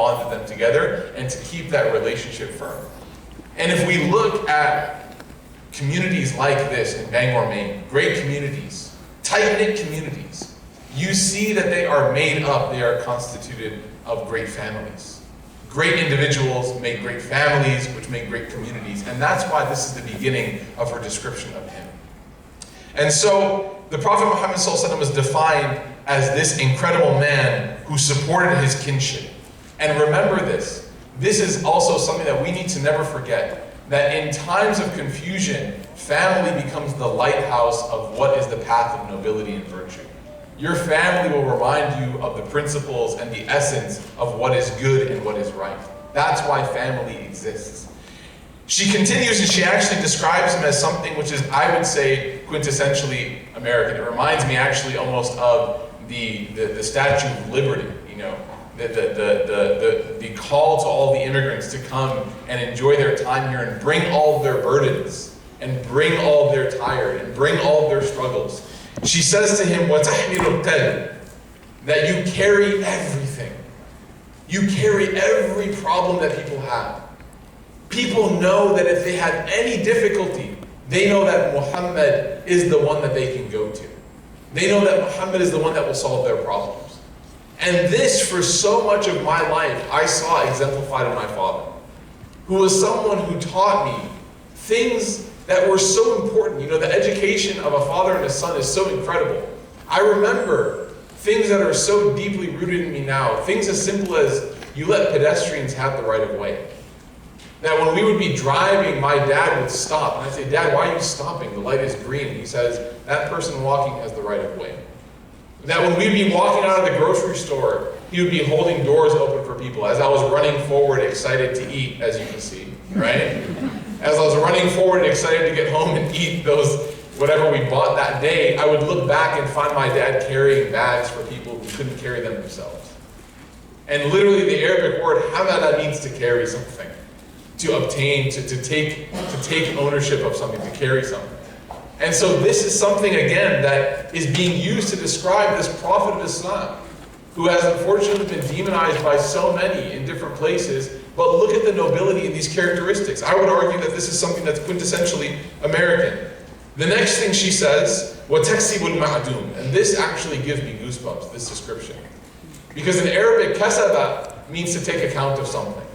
bonded them together and to keep that relationship firm. And if we look at communities like this in Bangor, Maine, great communities, tight-knit communities, you see that they are made up, they are constituted of great families. Great individuals make great families, which make great communities, and that's why this is the beginning of her description of him. And so, the Prophet Muhammad ﷺ was defined as this incredible man who supported his kinship. And remember this is also something that we need to never forget, that in times of confusion, family becomes the lighthouse of what is the path of nobility and virtue. Your family will remind you of the principles and the essence of what is good and what is right. That's why family exists. She continues and she actually describes him as something which is, I would say, quintessentially American. It reminds me actually almost of the Statue of Liberty, you know, the call to all the immigrants to come and enjoy their time here and bring all of their burdens and bring all of their tired and bring all of their struggles. She says to him, وَتَحْمِلُ الْقَلْبِ, that you carry everything. You carry every problem that people have. People know that if they have any difficulty, they know that Muhammad is the one that they can go to. They know that Muhammad is the one that will solve their problems. And this, for so much of my life, I saw exemplified in my father, who was someone who taught me things that were so important. You know, the education of a father and a son is so incredible. I remember things that are so deeply rooted in me now, things as simple as you let pedestrians have the right of way. That when we would be driving, my dad would stop, and I'd say, Dad, why are you stopping? The light is green. And he says, that person walking has the right of way. That when we'd be walking out of the grocery store, he would be holding doors open for people as I was running forward, excited to eat, as you can see, right? As I was running forward, excited to get home and eat those, whatever we bought that day, I would look back and find my dad carrying bags for people who couldn't carry them themselves. And literally the Arabic word hamala means to carry something, to obtain, to take ownership of something, to carry something. And so this is something, again, that is being used to describe this prophet of Islam, who has unfortunately been demonized by so many in different places. But look at the nobility in these characteristics. I would argue that this is something that's quintessentially American. The next thing she says, وَتَكْسِبُ الْمَعْدُومِ, and this actually gives me goosebumps, this description. Because in Arabic, kasaba means to take account of something.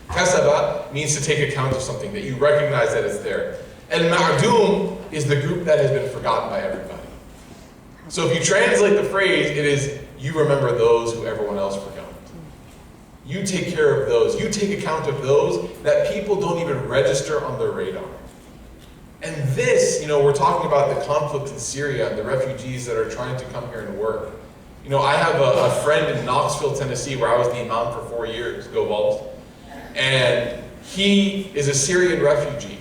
Kasaba means to take account of something, that you recognize that it's there. Al-ma'doom is the group that has been forgotten by everybody. So if you translate the phrase, it is, you remember those who everyone else forgot. You take care of those. You take account of those that people don't even register on their radar. And this, you know, we're talking about the conflict in Syria and the refugees that are trying to come here and work. You know, I have a friend in Knoxville, Tennessee, where I was the imam for 4 years, go Vols. And he is a Syrian refugee.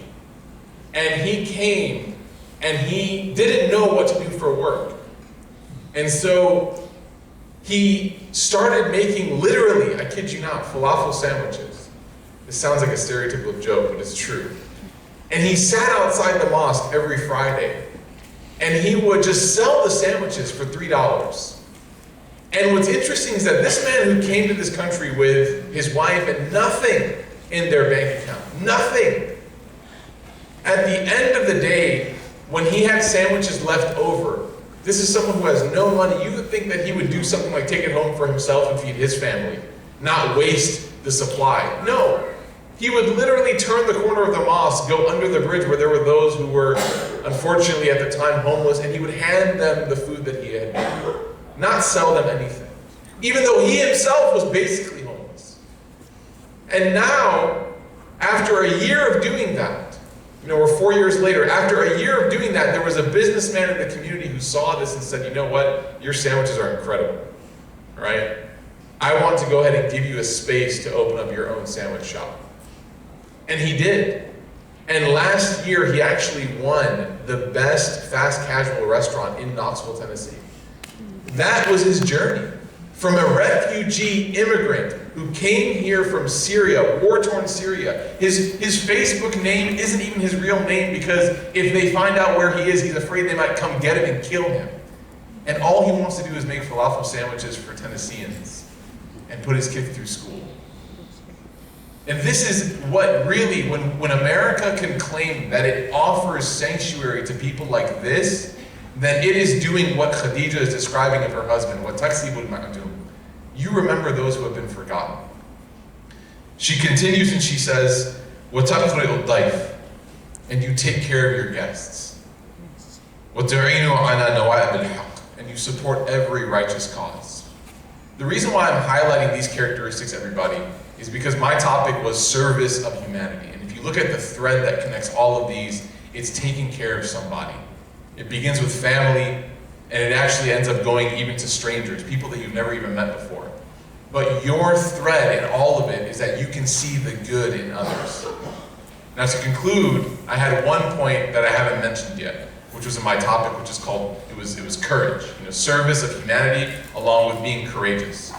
And he came and he didn't know what to do for work. And so he started making, literally, I kid you not, falafel sandwiches. This sounds like a stereotypical joke, but it's true. And he sat outside the mosque every Friday, and he would just sell the sandwiches for $3. And what's interesting is that this man who came to this country with his wife and nothing in their bank account, nothing. At the end of the day, when he had sandwiches left over, this is someone who has no money. You would think that he would do something like take it home for himself and feed his family, not waste the supply. No. He would literally turn the corner of the mosque, go under the bridge where there were those who were, unfortunately at the time, homeless, and he would hand them the food that he had made, not sell them anything, even though he himself was basically homeless. And now, after a year of doing that, you know, we're 4 years later, after a year of doing that, there was a businessman in the community who saw this and said, you know what, your sandwiches are incredible, right? I want to go ahead and give you a space to open up your own sandwich shop. And he did. And last year, he actually won the best fast casual restaurant in Knoxville, Tennessee. That was his journey. From a refugee immigrant who came here from Syria, war-torn Syria. His Facebook name isn't even his real name because if they find out where he is, he's afraid they might come get him and kill him. And all he wants to do is make falafel sandwiches for Tennesseans. and put his kid through school. And this is what really, when America can claim that it offers sanctuary to people like this, then it is doing what Khadija is describing of her husband, what taksibul ma'dum. You remember those who have been forgotten. She continues and she says, وَتَقْرِئُ الضَّيْفِ, and you take care of your guests. وَتَعِينُ عَلَى نَوَائِبِ الْحَقِّ, and you support every righteous cause. The reason why I'm highlighting these characteristics, everybody, is because my topic was service of humanity. And if you look at the thread that connects all of these, it's taking care of somebody. It begins with family, and it actually ends up going even to strangers, people that you've never even met before. But your thread in all of it is that you can see the good in others. Now to conclude, I had one point that I haven't mentioned yet, which was in my topic, which is called, it was courage. Service of humanity along with being courageous.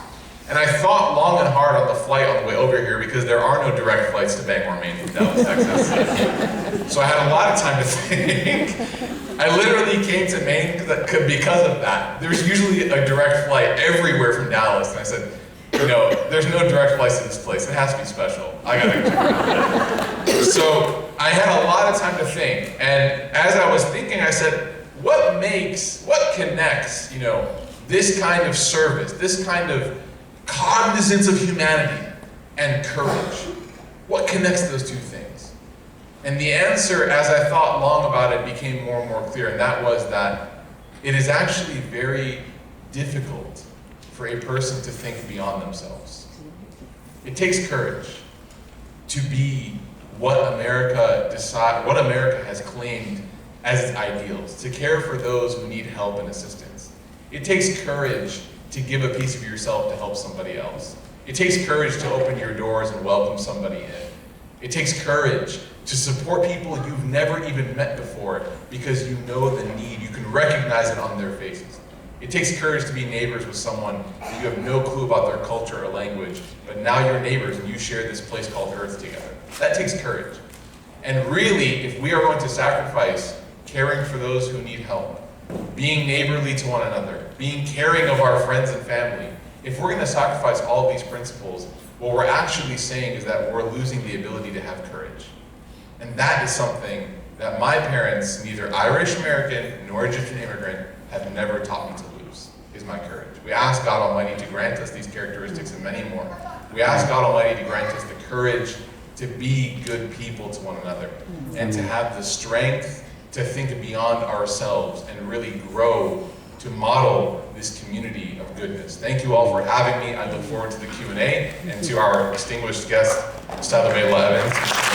And I thought long and hard on the flight on the way over here because there are no direct flights to Bangor, Maine from Dallas, Texas. So I had a lot of time to think. I literally came to Maine because of that. There's usually a direct flight everywhere from Dallas. And I said, there's no direct flights to this place. It has to be special. I gotta check it out. So I had a lot of time to think. And as I was thinking, I said, what connects, this kind of service, this kind of cognizance of humanity and courage? What connects those two things? And the answer, as I thought long about it, became more and more clear, and that was that it is actually very difficult for a person to think beyond themselves. It takes courage to be what America has claimed as its ideals, to care for those who need help and assistance. It takes courage to give a piece of yourself to help somebody else. It takes courage to open your doors and welcome somebody in. It takes courage to support people you've never even met before because you know the need. You can recognize it on their faces. It takes courage to be neighbors with someone that you have no clue about their culture or language, but now you're neighbors and you share this place called Earth together. That takes courage. And really, if we are going to sacrifice caring for those who need help, being neighborly to one another, being caring of our friends and family, if we're going to sacrifice all of these principles, what we're actually saying is that we're losing the ability to have courage. And that is something that my parents, neither Irish American nor Egyptian immigrant, have never taught me to lose, is my courage. We ask God Almighty to grant us these characteristics and many more. We ask God Almighty to grant us the courage to be good people to one another and to have the strength to think beyond ourselves and really grow to model this community of goodness. Thank you all for having me. I look forward to the Q&A and to our distinguished guest, Ustad Evans.